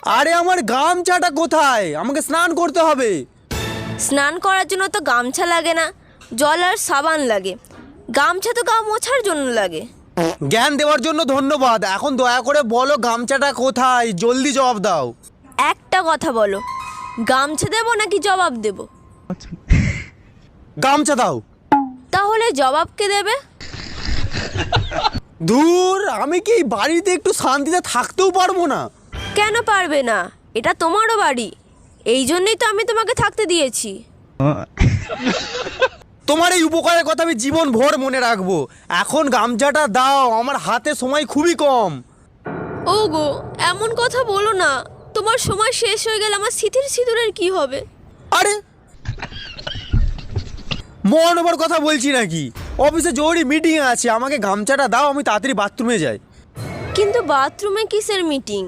আরে আমার গামছাটা কোথায়? আমাকে স্নান করতে হবে। স্নান করার জন্য তো গামছা লাগে না, জল আর সাবান লাগে। গামছা তো গা মোছার জন্য লাগে। জ্ঞান দেওয়ার জন্য ধন্যবাদ। এখন দয়া করে বলো গামছাটা কোথায়, জলদি জবাব দাও। একটা কথা বলো, গামছা দেবো নাকি জবাব দেব? গামছা দাও। তাহলে জবাব কে দেবে? দূর, আমি কি বাড়িতে একটু শান্তিতে থাকতেও পারবো না? কেন পারবে না? এটা তোমারও বাড়ি, এই জন্যই তো আমি তোমাকে থাকতে দিয়েছি। তোমার এই উপকারের কথা আমি জীবন ভর মনে রাখবো। এখন গামছাটা দাও, আমার হাতে সময় খুবই কম। ওগো, এমন কথা বলো না। তোমার সময় শেষ হয়ে গেলে আমার স্মৃতির সিঁদুরের কি হবে? আরে মন ওভার কথা বলছি নাকি? অফিসে জরুরি মিটিং আছে, আমাকে গামছাটা দাও, আমি তাড়াতাড়ি বাথরুমে যাই। কিন্তু বাথরুমে কিসের মিটিং?